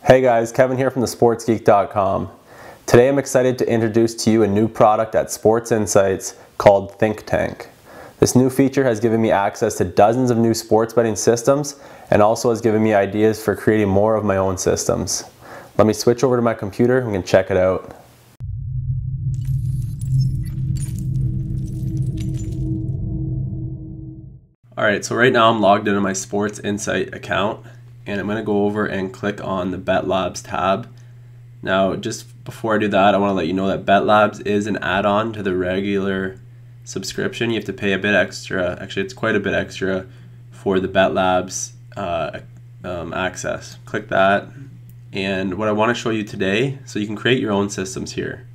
Hey guys, Kevin here from the SportsGeek.com. Today I'm excited to introduce to you a new product at SportsInsights called Think Tank. This new feature has given me access to dozens of new sports betting systems and also has given me ideas for creating more of my own systems. Let me switch over to my computer and we can check it out. Alright, so right now I'm logged into my SportsInsights account, and I'm going to go over and click on the BetLabs tab. Now, just before I do that, I want to let you know that BetLabs is an add-on to the regular subscription. You have to pay a bit extra, actually it's quite a bit extra, for the BetLabs access. Click that, and what I want to show you today, so you can create your own systems here.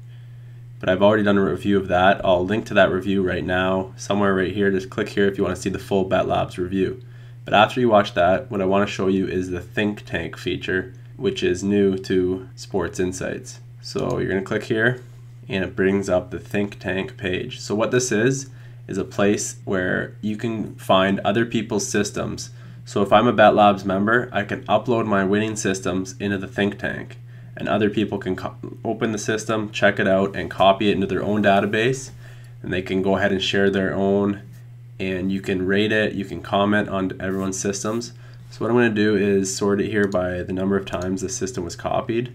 But I've already done a review of that. I'll link to that review right now, somewhere right here. Just click here if you want to see the full BetLabs review. But after you watch that, what I want to show you is the Think Tank feature, which is new to SportsInsights. So you're going to click here, and it brings up the Think Tank page. So what this is a place where you can find other people's systems. So if I'm a BetLabs member, I can upload my winning systems into the Think Tank, and other people can open the system, check it out, and copy it into their own database, and they can go ahead and share their own, and you can rate it, you can comment on everyone's systems. So what I'm going to do is sort it here by the number of times the system was copied.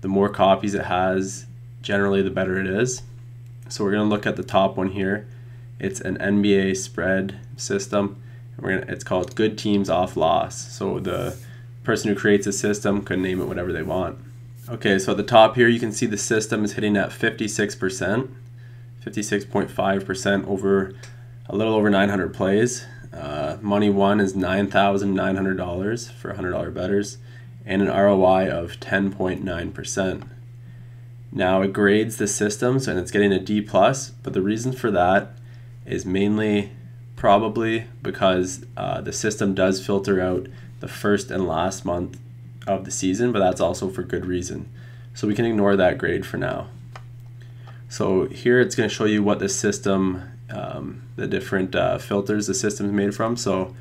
The more copies it has, generally the better it is. So we're going to look at the top one here. It's an NBA spread system. It's called Good Teams Off Loss. So the person who creates a system can name it whatever they want. Okay, so at the top here you can see the system is hitting at 56%, 56.5% over a little over 900 plays. Money won is $9,900 for $100 bettors, and an ROI of 10.9%. Now it grades the systems and it's getting a D+, but the reason for that is mainly probably because the system does filter out the first and last month of the season, but that's also for good reason. So we can ignore that grade for now. So here it's going to show you what the system, the different filters the system is made from. So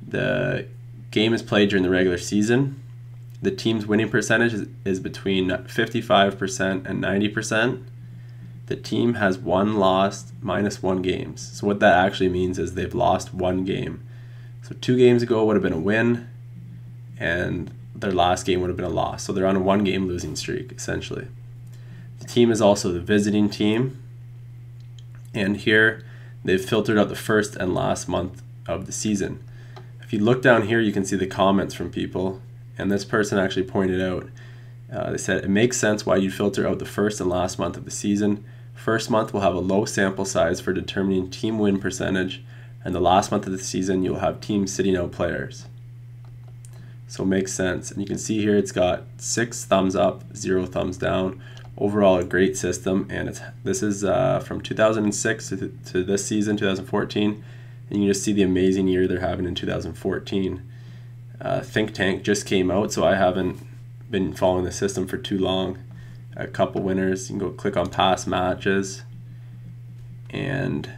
the game is played during the regular season. The team's winning percentage is between 55% and 90%. The team has one loss minus 1 games. So what that actually means is they've lost 1 game. So 2 games ago would have been a win, and their last game would have been a loss. So they're on a 1-game losing streak, essentially. The team is also the visiting team, and here they've filtered out the first and last month of the season. If you look down here, you can see the comments from people, and this person actually pointed out, they said, it makes sense why you'd filter out the first and last month of the season. First month will have a low sample size for determining team win percentage, and the last month of the season you'll have teams sitting out players. So it makes sense. And you can see here it's got 6 thumbs up, 0 thumbs down. Overall a great system, and this is from 2006 to this season, 2014, and you can just see the amazing year they're having in 2014. Think Tank just came out, so I haven't been following the system for too long. A couple winners. You can go click on past matches, and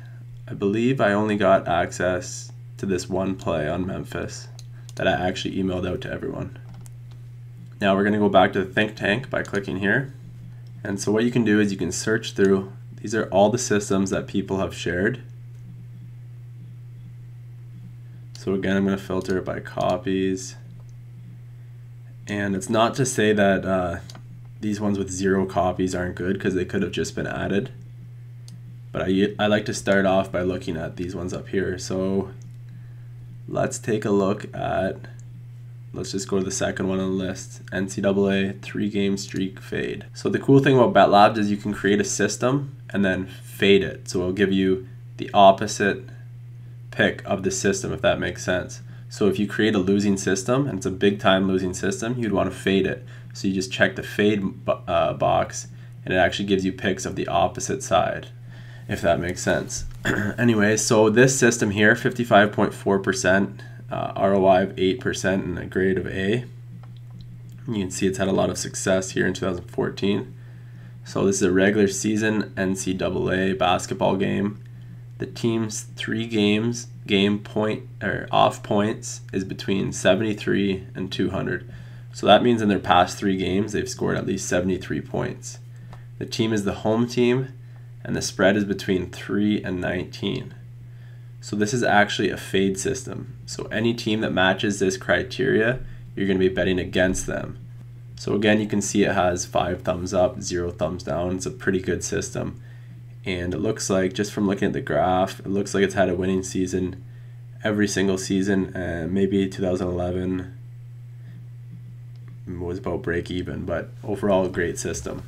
I believe I only got access to this one play on Memphis that I actually emailed out to everyone. Now we're going to go back to the Think Tank by clicking here. And so what you can do is you can search through. These are all the systems that people have shared. So again, I'm going to filter it by copies. And it's not to say that these ones with 0 copies aren't good, because they could have just been added. But I like to start off by looking at these ones up here. So let's take a look at, let's just go to the second one on the list, NCAA 3-game streak fade. So the cool thing about BetLabs is you can create a system and then fade it. So it'll give you the opposite pick of the system, if that makes sense. So if you create a losing system, and it's a big time losing system, you'd want to fade it. So you just check the fade box, and it actually gives you picks of the opposite side, if that makes sense. Anyway, so this system here, 55.4%, ROI of 8%, and a grade of A. You can see it's had a lot of success here in 2014. So this is a regular season NCAA basketball game. The team's 3 games game point or off points is between 73 and 200. So that means in their past 3 games, they've scored at least 73 points. The team is the home team, and the spread is between 3 and 19. So this is actually a fade system. So any team that matches this criteria, you're going to be betting against them. So again, you can see it has 5 thumbs up, 0 thumbs down. It's a pretty good system. And it looks like, just from looking at the graph, it looks like it's had a winning season every single season. Maybe 2011 was about break even, but overall a great system.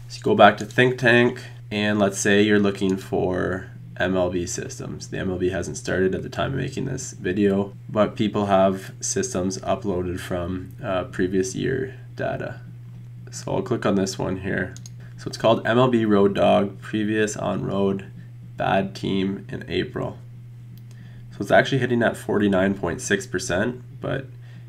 So you go back to Think Tank, and let's say you're looking for MLB systems. The MLB hasn't started at the time of making this video, but people have systems uploaded from previous year data. So I'll click on this one here. So it's called MLB Road Dog, previous on road, bad team in April. So it's actually hitting at 49.6%, but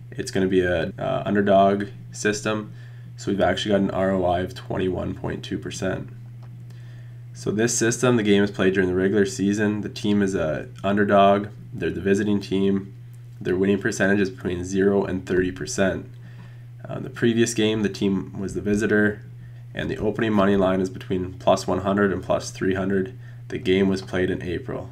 it's going to be a underdog system. So we've actually got an ROI of 21.2%. So this system, the game is played during the regular season. The team is a underdog. They're the visiting team. Their winning percentage is between 0 and 30%. The previous game, the team was the visitor, and the opening money line is between plus 100 and plus 300. The game was played in April.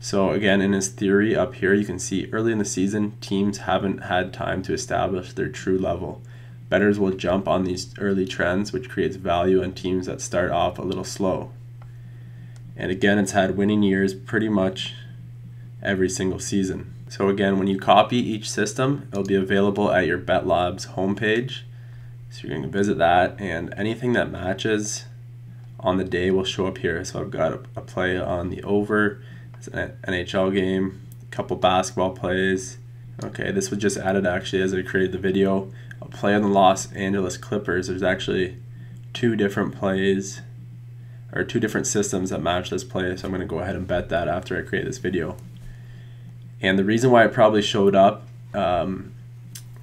So again, in his theory up here, you can see early in the season, teams haven't had time to establish their true level. Bettors will jump on these early trends, which creates value on teams that start off a little slow. And again, it's had winning years pretty much every single season. So again, when you copy each system, it'll be available at your BetLabs homepage. So you're going to visit that, and anything that matches on the day will show up here. So I've got a play on the over. It's an NHL game, a couple basketball plays. Okay, this was just added actually as I created the video. A play on the Los Angeles Clippers. There's actually 2 different plays, or 2 different systems that match this play, so I'm going to go ahead and bet that after I create this video. And the reason why it probably showed up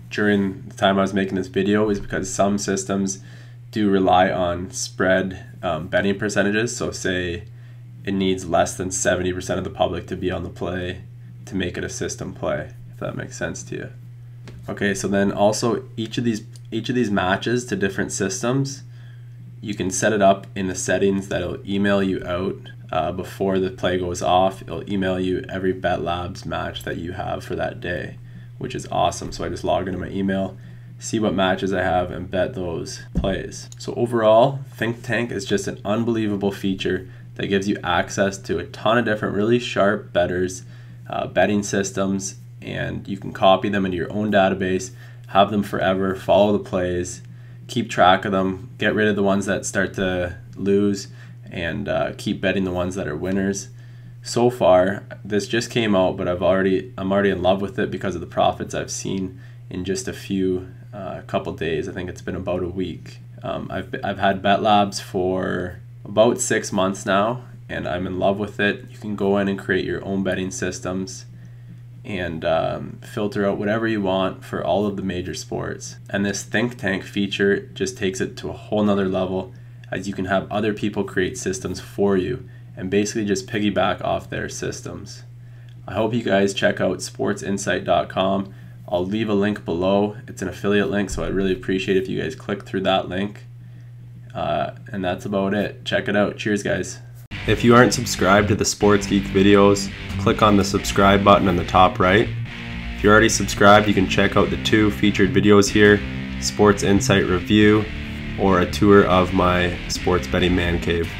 during the time I was making this video is because some systems do rely on spread betting percentages. So say it needs less than 70% of the public to be on the play to make it a system play, if that makes sense to you. Okay, so then also each of these matches to different systems, you can set it up in the settings that it'll email you out before the play goes off. It'll email you every BetLabs match that you have for that day, which is awesome. So I just log into my email, see what matches I have, and bet those plays. So overall, Think Tank is just an unbelievable feature that gives you access to a ton of different really sharp bettors, betting systems, and you can copy them into your own database, have them forever, follow the plays, keep track of them, get rid of the ones that start to lose, and keep betting the ones that are winners. So far, this just came out, but I'm already in love with it because of the profits I've seen in just a couple days. I think it's been about a week. I've had BetLabs for about 6 months now, and I'm in love with it. You can go in and create your own betting systems and filter out whatever you want for all of the major sports. And this Think Tank feature just takes it to a whole nother level, as you can have other people create systems for you and basically just piggyback off their systems. I hope you guys check out SportsInsights.com. I'll leave a link below. It's an affiliate link, so I'd really appreciate if you guys click through that link. And that's about it. Check it out. Cheers, guys. If you aren't subscribed to the Sports Geek videos, click on the subscribe button on the top right. If you're already subscribed, you can check out the 2 featured videos here, Sports Insight Review or a tour of my sports betting man cave.